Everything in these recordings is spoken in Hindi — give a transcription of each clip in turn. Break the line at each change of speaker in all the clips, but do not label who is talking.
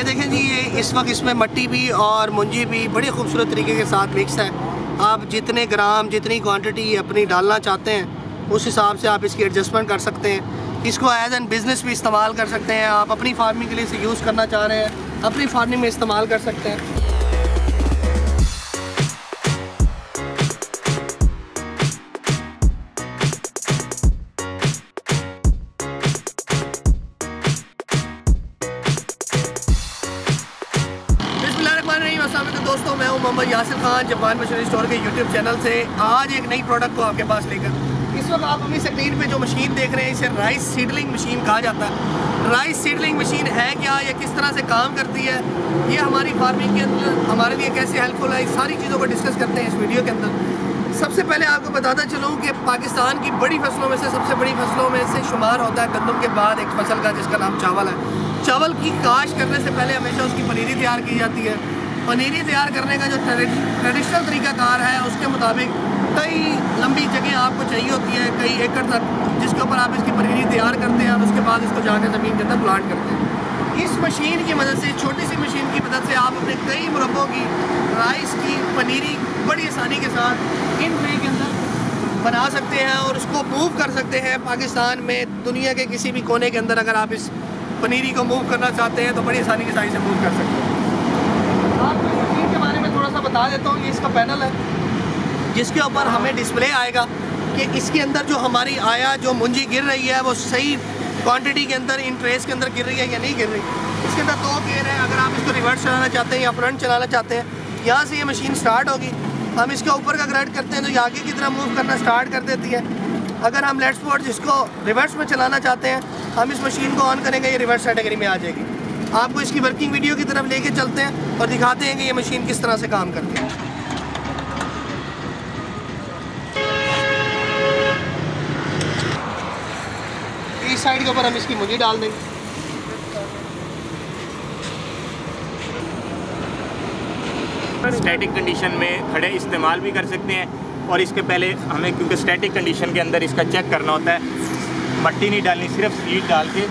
ये देखें जी, ये इस वक्त इसमें मट्टी भी और मुंजी भी बड़ी खूबसूरत तरीके के साथ मिक्स है। आप जितने ग्राम जितनी क्वांटिटी अपनी डालना चाहते हैं उस हिसाब से आप इसकी एडजस्टमेंट कर सकते हैं। इसको एज एन बिज़नेस भी इस्तेमाल कर सकते हैं। आप अपनी फार्मिंग के लिए इसे यूज़ करना चाह रहे हैं, अपनी फार्मिंग में इस्तेमाल कर सकते हैं। दोस्तों, मैं हूं Mohammad Yasir Khan Japan machinery store के यूट्यूब चैनल से। आज एक नई प्रोडक्ट को आपके पास लेकर, इस वक्त आप अपनी स्क्रीन पे जो मशीन देख रहे हैं इसे राइस सीडलिंग मशीन कहा जाता है। राइस सीडलिंग मशीन है क्या, ये किस तरह से काम करती है, ये हमारी फार्मिंग के अंदर हमारे लिए कैसे हेल्पफुल है, इस सारी चीज़ों को डिस्कस करते हैं इस वीडियो के अंदर। सबसे पहले आपको बताता चलूँ कि पाकिस्तान की बड़ी फसलों में से सबसे बड़ी फसलों में से शुमार होता है गंदम के बाद एक फसल का जिसका नाम चावल है। चावल की काश्त करने से पहले हमेशा उसकी पनीरी तैयार की जाती है। पनीरी तैयार करने का जो ट्रेडिशनल तरीकाकार है उसके मुताबिक कई लंबी जगह आपको चाहिए होती है, कई एकड़ तक, जिसके ऊपर आप इसकी पनीरी तैयार करते हैं और उसके बाद इसको जाकर ज़मीन के अंदर प्लांट करते हैं। इस मशीन की मदद से, छोटी सी मशीन की मदद से आप अपने कई मुरब्बों की राइस की पनीरी बड़ी आसानी के साथ इन ट्रे के अंदर बना सकते हैं और उसको मूव कर सकते हैं। पाकिस्तान में दुनिया के किसी भी कोने के अंदर अगर आप इस पनीरी को मूव करना चाहते हैं तो बड़ी आसानी के साथ इसे मूव कर सकते हैं। आपको इस मशीन के बारे में थोड़ा सा बता देता हूँ। ये इसका पैनल है जिसके ऊपर हमें डिस्प्ले आएगा कि इसके अंदर जो हमारी जो मुंजी गिर रही है वो सही क्वांटिटी के अंदर इन ट्रेस के अंदर गिर रही है या नहीं गिर रही। इसके अंदर 2 गियर है। अगर आप इसको रिवर्स चलाना चाहते हैं या फ्रंट चलाना चाहते हैं, यहाँ से ये मशीन स्टार्ट होगी। हम इसके ऊपर का ग्रेड करते हैं तो ये आगे की तरफ मूव करना स्टार्ट कर देती है। अगर हम लेट्स सपोज इसको रिवर्स में चलाना चाहते हैं, हम इस मशीन को ऑन करेंगे, ये रिवर्स कैटेगरी में आ जाएगी। आपको इसकी वर्किंग वीडियो की तरफ लेके चलते हैं और दिखाते हैं कि ये मशीन किस तरह से काम करती है। इस साइड के ऊपर हम इसकी मुंजी डाल देंगे।
स्टैटिक कंडीशन में खड़े इस्तेमाल भी कर सकते हैं और इसके पहले हमें, क्योंकि स्टैटिक कंडीशन के अंदर इसका चेक करना होता है, मट्टी नहीं डालनी, सिर्फ सीड डाल के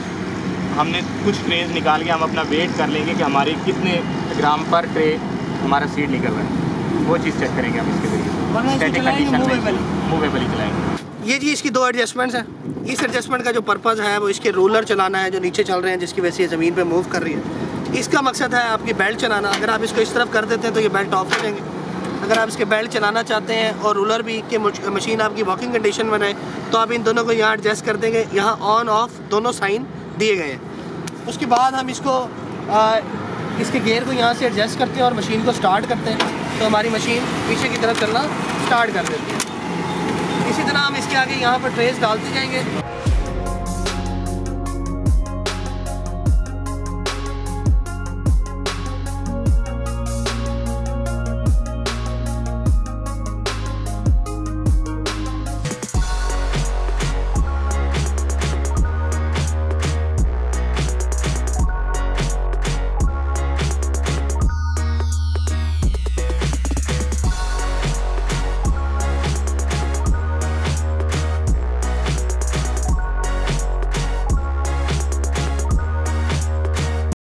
हमने कुछ ट्रेज निकाल के हम अपना वेट कर लेंगे कि हमारे कितने ग्राम पर ट्रे हमारा सीड निकल रहा है, वो चीज़ चेक करेंगे हम इसके जरिए। स्टैटिक कंडीशन में मूवेबल ही चलाएंगे।
ये जी इसकी 2 एडजस्टमेंट्स हैं। इस एडजस्टमेंट का जो पर्पज़ है वो इसके रोलर चलाना है जो नीचे चल रहे हैं, जिसकी वजह से ये ज़मीन पे मूव कर रही है। इसका मकसद है आपकी बेल्ट चलाना। अगर आप इसको इस तरफ कर देते हैं तो ये बेल्ट ऑफ हो जाएंगे। अगर आप इसके बेल्ट चलाना चाहते हैं और रोलर भी कि मशीन आपकी वॉकिंग कंडीशन में रहे तो आप इन दोनों को यहाँ एडजस्ट कर देंगे। यहाँ ऑन ऑफ दोनों साइन दिए गए हैं। उसके बाद हम इसको इसके गियर को यहाँ से एडजस्ट करते हैं और मशीन को स्टार्ट करते हैं तो हमारी मशीन पीछे की तरफ चलना स्टार्ट कर देती है। इसी तरह हम इसके आगे यहाँ पर ट्रेस डालते जाएंगे।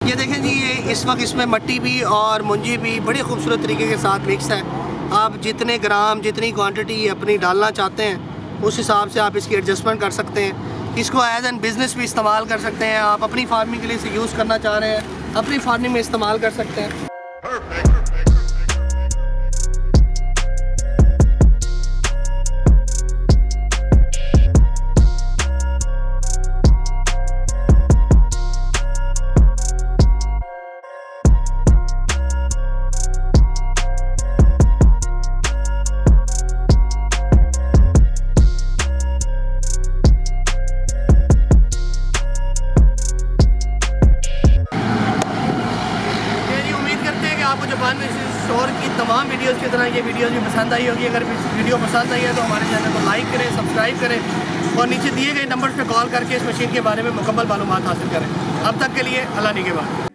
ये देखें जी, ये इस वक्त इसमें मट्टी भी और मुंजी भी बड़ी खूबसूरत तरीके के साथ मिक्स है। आप जितने ग्राम जितनी क्वांटिटी अपनी डालना चाहते हैं उस हिसाब से आप इसकी एडजस्टमेंट कर सकते हैं। इसको एज एन बिज़नेस भी इस्तेमाल कर सकते हैं। आप अपनी फार्मिंग के लिए इसे यूज़ करना चाह रहे हैं, अपनी फार्मिंग में इस्तेमाल कर सकते हैं। आपको जापान मशीनरी स्टोर की तमाम वीडियोज़ की तरह ये वीडियोज़ भी पसंद आई होगी। अगर वीडियो पसंद आई है तो हमारे चैनल को लाइक करें, सब्सक्राइब करें और नीचे दिए गए नंबर पर कॉल करके इस मशीन के बारे में मुकम्मल मालूमात हासिल करें। अब तक के लिए अल्लाह निगहबान।